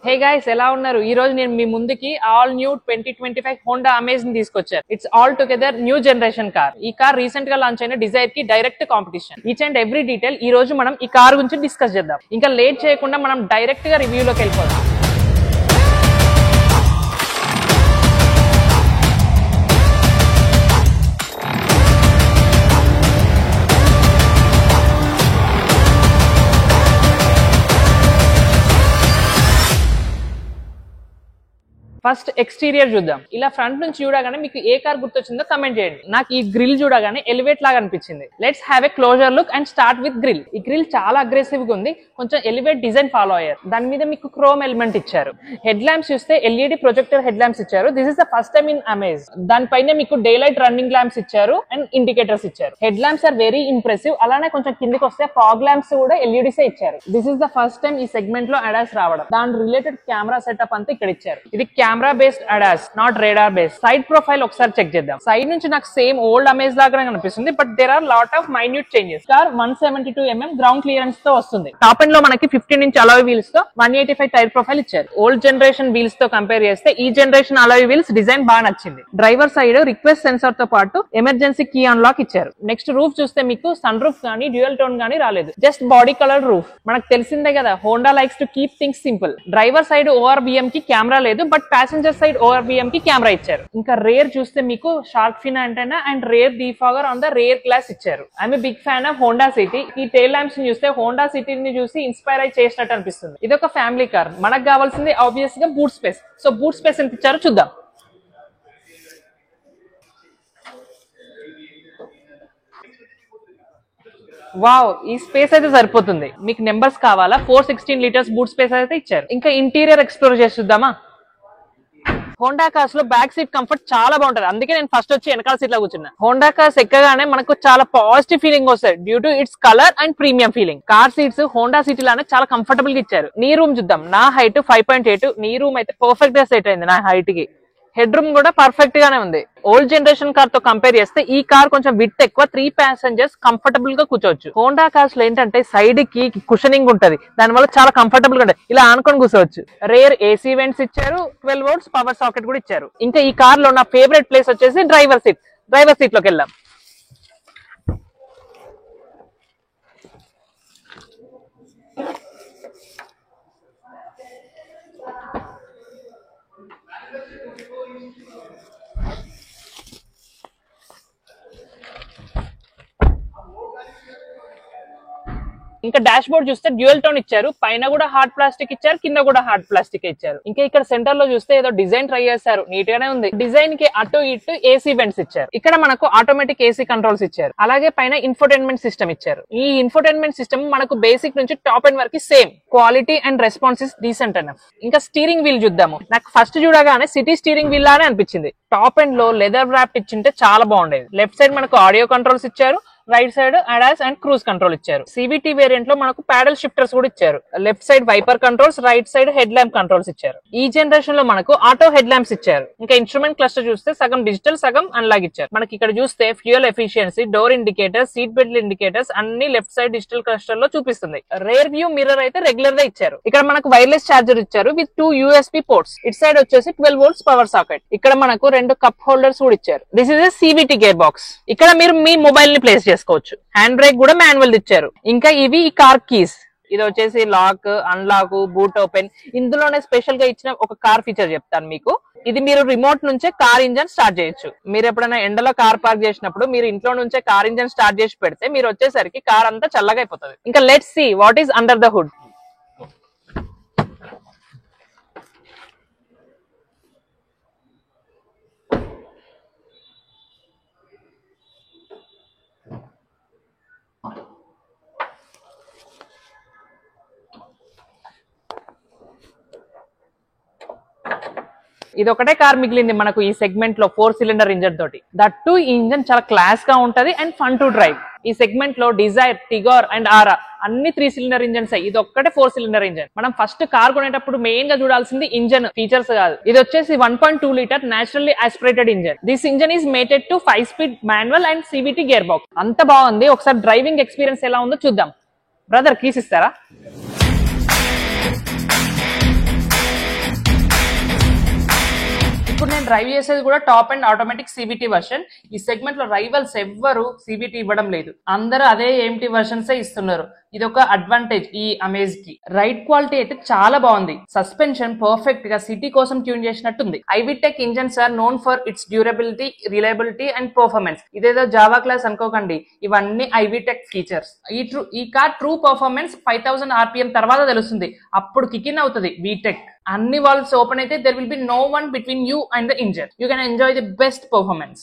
Hey guys, ఎలా ఉన్నారు? ఈ రోజు నేను మీ ముందుకి ఆల్ న్యూ 2025 హోండా అమేజ్ ని తీసుకొచ్చాను. It's all together new generation car. ఈ కార్ రీసెంట్ గా లాంచ్ అయిన డిజైర్ కి direct competition. Each and every detail ఈ రోజు మనం ఈ కార్ గురించి డిస్కస్ చేద్దాం. ఇంకా లేట్ చేయకుండా మనం డైరెక్ట్ గా రివ్యూలోకి వెళ్ళిపోదాం. ఫస్ట్ ఎక్స్టీరియర్ చూద్దాం. ఇలా ఫ్రంట్ నుంచి చూడగానే మీకు ఏ కార్ గుర్తొచ్చిందో కమెంట్ చేయండి. నాకు ఈ గ్రిల్ చూడగానే ఎలివేట్ లాగా అనిపించింది. Let's have a closer look and start with grill. ఈ గ్రిల్ చాలా అగ్రెసివ్ గా ఉంది. కొంచెం ఎలివేట్ డిజైన్ ఫాలో అయ్యారు. దాని మీద మీకు క్రోమ్ ఎలిమెంట్ ఇచ్చారు. హెడ్ ల్యాంప్స్ చూస్తే ఎల్ఈడి ప్రొజెక్టర్ హెడ్ ల్యాంప్స్ ఇచ్చారు. This is the first time in Amaze. దానిపైన మీకు డే లైట్ రన్నింగ్ ల్యాంప్స్ ఇచ్చారు అండ్ ఇండికేటర్స్ ఇచ్చారు. Head lamps are very impressive. అలానే కొంచెం కిందికి వస్తే ఫాగ్ ల్యాంప్స్ కూడా ఎల్ఈడీసే ఇచ్చారు. This is the first time ఈ సెగ్మెంట్ లో అడాస్ రావడం. దాని రిలేటెడ్ కెమెరా సెటప్ అంతా ఇక్కడ ఇచ్చారు. ఇది camera based ADAS, not radar based. Side profile ఒకసారి చెక్ చేద్దాం. సైడ్ నుంచి నాకు సేమ్ ఓల్డ్ అమేజ్ లాగానే కనిపిస్తుంది, but there are lot of minute changes. Car 172 mm ground clearance తో వస్తుంది. టాప్ ఎండ్ లో మనకి 15 inch అలాయ్ వీల్స్ తో 185 టైర్ ప్రొఫైల్ ఇచ్చారు. ఓల్డ్ జనరేషన్ వీల్స్ తో కంపేర్ చేస్తే ఈ జనరేషన్ అలాయ్ వీల్స్ డిజైన్ బాగా నచ్చింది. డ్రైవర్ సైడ్ రిక్వెస్ట్ సెన్సార్ తో పాటు ఎమర్జెన్సీ కీ అన్లాక్ ఇచ్చారు. నెక్స్ట్ రూఫ్ చూస్తే మీకు సన్ రూఫ్ గానీ డ్యూయల్ టోన్ గానీ రాలేదు, జస్ట్ బాడీ కలర్ రూఫ్. మనకు తెలిసిందే కదా, Honda likes to keep things simple. Driver side ORVM కి కెమెరా లేదు, బట్ ప్యాసింజర్ సైడ్ ORVM కి కెమెరా ఇచ్చారు. ఇంకా రేర్ చూస్తే మీకు shark fin antenna and rear defogger on the rear glass ఇచ్చారు. I'm a big fan of Honda city. ఈ tail lamps ని చూస్తే హోండా సిటీని చూసి ఇన్స్పైర్ అయి చేసినట్టు అనిపిస్తుంది. ఇది ఒక ఫ్యామిలీ కార్. మనకు కావాల్సింది ఆబ్వియస్ గా boot space. So boot space ఎంత ఇచ్చారో చూద్దాం. వావ్, ఈ స్పేస్ అయితే సరిపోతుంది. మీకు నెంబర్స్ కావాలా? 416 లీటర్స్ బూట్ స్పేస్ అయితే ఇచ్చారు. ఇంకా ఇంటీరియర్ ఎక్స్ప్లోర్ చేసి చూద్దామా? హోండా కార్స్ లో బ్యాక్ సీట్ కంఫర్ట్ చాలా బాగుంటది. అందుకే నేను ఫస్ట్ వచ్చి వెనకాల సీట్ లో కూర్చున్నా. హోండా కార్స్ ఎక్కగానే మనకు చాలా పాజిటివ్ ఫీలింగ్ వస్తుంది due to it's colour and premium feeling. Car seats Honda city లానే చాలా కంఫర్టబుల్ గా ఇచ్చారు. నీ రూమ్ చూద్దాం. నా హైట్ 5.8. నీ రూమ్ అయితే పర్ఫెక్ట్ గా సెట్ అయింది నా హైట్ కి. హెడ్ రూమ్ కూడా పర్ఫెక్ట్ గానే ఉంది. ఓల్డ్ జనరేషన్ కార్ తో కంపేర్ చేస్తే ఈ కార్ కొంచెం విడ్త్ ఎక్కువ. 3 passengers కంఫర్టబుల్ గా కూర్చోవచ్చు. హోండా కార్స్ లో ఏంటంటే సైడ్ కి కుషనింగ్ ఉంటది, దాని వల్ల చాలా కంఫర్టబుల్ గా ఉంటుంది. ఇలా ఆనుకొని కూర్చోవచ్చు. రేర్ AC వెంట్స్ ఇచ్చారు. 12 volts పవర్ సాకెట్ కూడా ఇచ్చారు. ఇంకా ఈ కార్ లో నా ఫేవరెట్ ప్లేస్ వచ్చేసి డ్రైవర్ సీట్. డ్రైవర్ సీట్ లోకి వెళ్దాం. ఇంకా డాష్ బోర్డ్ చూస్తే డ్యూయల్ టోన్ ఇచ్చారు. పైన కూడా హార్డ్ ప్లాస్టిక్ ఇచ్చారు, కింద కూడా హార్డ్ ప్లాస్టిక్ ఇచ్చారు. ఇంకా ఇక్కడ సెంటర్ లో చూస్తే ఏదో డిజైన్ ట్రై చేశారు, నీట్ గానే ఉంది. డిజైన్ కి అటు ఇటు AC వెంట్స్ ఇచ్చారు. ఇక్కడ మనకు ఆటోమేటిక్ AC కంట్రోల్స్ ఇచ్చారు. అలాగే పైన ఇన్ఫోటైన్మెంట్ సిస్టమ్ ఇచ్చారు. ఈ ఇన్ఫోటైన్మెంట్ సిస్టమ్ మనకు బేసిక్ నుంచి టాప్ ఎండ్ వరకు same. Quality and response is decent enough. ఇంకా స్టీరింగ్ వీల్ చూద్దాము. నాకు ఫస్ట్ చూడగానే సిటీ స్టీరింగ్ వీల్ లానే అనిపించింది. టాప్ ఎండ్ లో లెదర్ ర్యాప్ ఇచ్చింటే చాలా బాగుండేది. లెఫ్ట్ సైడ్ మనకు ఆడియో కంట్రోల్స్ ఇచ్చారు. Right side ADAS and cruise control ఇచ్చారు. CVT వేరియంట్ లో మనకు ప్యాడల్ షిఫ్టర్స్ కూడా ఇచ్చారు. Left side wiper controls, right side head lamp controls ఇచ్చారు. ఈ జనరేషన్ లో మనకు ఆటో హెడ్ ల్యాంప్స్ ఇచ్చారు. ఇంకా ఇన్స్ట్రుమెంట్ క్లస్టర్ చూస్తే సగం డిజిటల్, సగం అన్లాగ్ ఇచ్చారు. మనకి ఇక్కడ చూస్తే fuel efficiency, door indicators, seat belt indicators అన్ని లెఫ్ట్ సైడ్ డిజిటల్ క్లస్టర్ లో చూపిస్తుంది. రేర్ వ్యూ మిర్రర్ అయితే రెగ్యులర్ గా ఇచ్చారు. ఇక్కడ మనకు వైర్లెస్ చార్జర్ ఇచ్చారు with 2 USB ports. It side వచ్చేసి 12 volts పవర్ సాకెట్. ఇక్కడ మనకు 2 కప్ హోల్డర్స్ కూడా ఇచ్చారు. This is a CVT gear box. ఇక్కడ మీరు మీ మొబైల్ ని ప్లేస్ చేసుకోవచ్చు. హ్యాండ్ బ్రేక్ కూడా మాన్యువల్ ఇచ్చారు. ఇంకా ఇవి ఈ కార్ కీస్. ఇది వచ్చేసి లాక్, అన్లాక్, బూట్ ఓపెన్. ఇందులోనే స్పెషల్ గా ఇచ్చిన ఒక కార్ ఫీచర్ చెప్తాను మీకు. ఇది మీరు రిమోట్ నుంచే కార్ ఇంజన్ స్టార్ట్ చేయొచ్చు. మీరు ఎప్పుడైనా ఎండలో కార్ పార్క్ చేసినప్పుడు మీరు ఇంట్లో నుంచే కార్ ఇంజన్ స్టార్ట్ చేసి పెడితే మీరు వచ్చేసరికి కార్ అంతా చల్లగా అయిపోతుంది. ఇంకా let's see what is under the hood. ఇది ఒకటే కార్ మిగిలింది మనకు ఈ సెగ్మెంట్ లో 4 cylinder ఇంజన్ తోటి. దట్ టు ఇంజన్ చాలా క్లాస్ గా ఉంటది అండ్ ఫన్ టు డ్రైవ్. ఈ సెగ్మెంట్ లో డిజైర్, టిగోర్ అండ్ ఆరా అన్ని 3 cylinder ఇంజన్స్. ఇది ఒక్కటే 4 cylinder ఇంజన్. మనం ఫస్ట్ కార్ కొనేటప్పుడు మెయిన్ గా చూడాల్సింది ఇంజన్ ఫీచర్స్ కాదు. ఇది వచ్చేసి 1.2 liter naturally aspirated engine. This engine is matted to 5-speed manual and CVT gear box. అంత బాగుంది. ఒకసారి డ్రైవింగ్ ఎక్స్పీరియన్స్ ఎలా ఉందో చూద్దాం. బ్రదర్ కీస్ ఇస్తారా? డ్రైవ్ చేసేది కూడా top and automatic CVT version. ఈ సెగ్మెంట్ లో రైవల్స్ ఎవ్వరు సివిటీ ఇవ్వడం లేదు, అందరూ అదే ఏఎంటీ వర్షన్స్ ఇస్తున్నారు. ఇది ఒక అడ్వాంటేజ్ ఈ అమేజ్ కి. రైడ్ క్వాలిటీ అయితే చాలా బాగుంది. సస్పెన్షన్ పర్ఫెక్ట్ గా సిటీ కోసం ట్యూన్ చేసినట్టుంది. IVTEC engines are known for its durability, reliability and performance. ఇదేదో జావా క్లాస్ అనుకోకండి, ఇవన్నీ ఐవిటెక్ ఫీచర్స్. ఈ కార్ ట్రూ పర్ఫార్మెన్స్ 5000 RPM తర్వాత తెలుస్తుంది, అప్పుడు కిక్ ఇన్ అవుతుంది వీటెక్. అన్ని వాల్వ్స్ ఓపెన్ అయితే there will be no one between you and the engine. You can enjoy the best performance.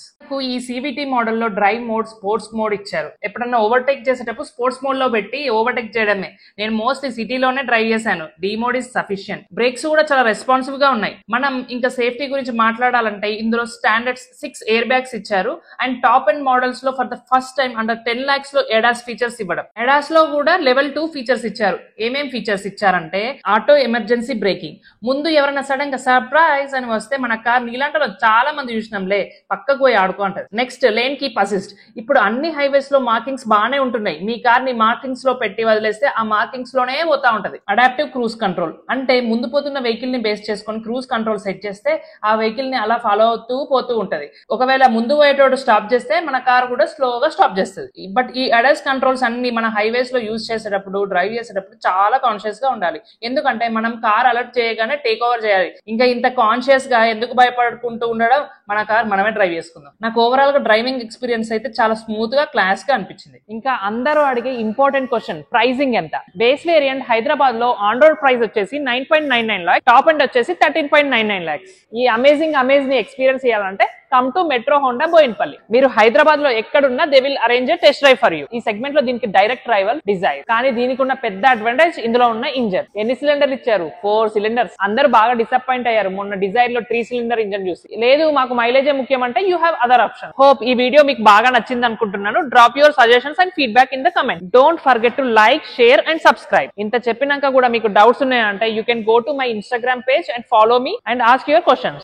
ఈ CVT మోడల్ లో డ్రైవ్ మోడ్, స్పోర్ట్స్ మోడ్ ఇచ్చారు. ఎప్పుడన్నా ఓవర్టేక్ చేసేటప్పుడు స్పోర్ట్స్ మోడ్ లో పెట్టి ఓవర్టేక్ చేయడమే. నేను మోస్ట్లీ సిటీలోనే డ్రైవ్ చేశాను. D mode is sufficient. Brakes కూడా చాలా రెస్పాన్సివ్ గా ఉన్నాయి. మనం ఇంకా సేఫ్టీ గురించి మాట్లాడాలంటే ఇందులో స్టాండర్డ్ 6 ఎయిర్ బ్యాగ్స్ ఇచ్చారు. అండ్ టాప్ అండ్ మోడల్స్ లో for the first time under 10 lakhs లో ఎడాస్ ఫీచర్స్ ఇవ్వడం. ఎడాస్ లో కూడా లెవెల్ 2 ఫీచర్స్ ఇచ్చారు. ఏమేం ఫీచర్స్ ఇచ్చారంటే ఆటో ఎమర్జెన్సీ బ్రేకింగ్. ముందు ఎవరైనా సడన్ గా సర్ప్రైజ్ అని వస్తే మన కార్ నీలాంటి చాలా మంది చూసినాంలే పక్కకు పోయి ఆడుకుంటది. Next lane keep assist. ఇప్పుడు అన్ని హైవేస్ లో మార్కింగ్స్ బాగానే ఉంటున్నాయి. మీ కార్ ని మార్కింగ్స్ లో పెట్టి వదిలేస్తే ఆ మార్కింగ్స్ లోనే పోతా ఉంటది. అడాప్టివ్ క్రూజ్ కంట్రోల్ అంటే ముందు పోతున్న వెహికల్ ని బేస్ చేసుకొని క్రూజ్ కంట్రోల్ సెట్ చేస్తే ఆ వెహికల్ ని అలా ఫాలో అవుతూ పోతూ ఉంటది. ఒకవేళ ముందు పోయేటోడు స్టాప్ చేస్తే మన కార్ కూడా స్లోగా స్టాప్ చేస్తుంది. బట్ ఈ అడాస్ కంట్రోల్స్ అన్ని మన హైవేస్ లో యూజ్ చేసేటప్పుడు, డ్రైవ్ చేసేటప్పుడు చాలా కాన్షియస్ గా ఉండాలి. ఎందుకంటే మనం కార్ అలర్ట్ చేయగానే టేక్ ఓవర్ చేయాలి. ఇంకా ఇంత కాన్షియస్ గా ఎందుకు భయపడుకుంటూ ఉండడం, మన కార్ మనమే డ్రైవ్ చేసుకుందాం. నాకు ఓవరాల్ గా డ్రైవింగ్ ఎక్స్పీరియన్స్ అయితే చాలా స్మూత్ గా, క్లాస్ గా అనిపించింది. ఇంకా అందరూ అడిగే ఇంపార్టెంట్ క్వశ్చన్, ప్రైసింగ్ ఎంత? బేస్ వేరియంట్ హైదరాబాద్ లో ఆన్ రోడ్ ప్రైస్ వచ్చేసి 9.99 lakhs, టాప్ అండ్ వచ్చేసి 13.99 lakhs. ఈ అమేజ్ ని ఎక్స్పీరియన్స్ చేయాలంటే come to Metro Honda Bowenpally. మీరు హైదరాబాద్ లో ఎక్కడున్నా they will arrange a test drive for you. ఈ సెగ్మెంట్ లో దీనికి డైరెక్ట్ రైవల్ డిజైర్, కానీ దీనికి ఉన్న పెద్ద అడ్వాంటేజ్ ఇందులో ఉన్న ఇంజన్. ఎన్ని సిలిండర్లు ఇచ్చారు? 4 cylinders. అందరూ బాగా డిసప్పాయింట్ అయ్యారు మొన్న డిజైర్ లో 3 cylinder ఇంజన్ చూసి. లేదు మాకు మైలేజే ముఖ్యం అంటే you have other option. Hope ఈ వీడియో మీకు బాగా నచ్చింది అనుకుంటున్నాను. Drop your suggestions and feedback in the comment. Don't forget to like, share and subscribe. ఇంత చెప్పినాక కూడా మీకు డౌట్స్ ఉన్నాయంటే you can go to my Instagram page and follow me and ask your questions.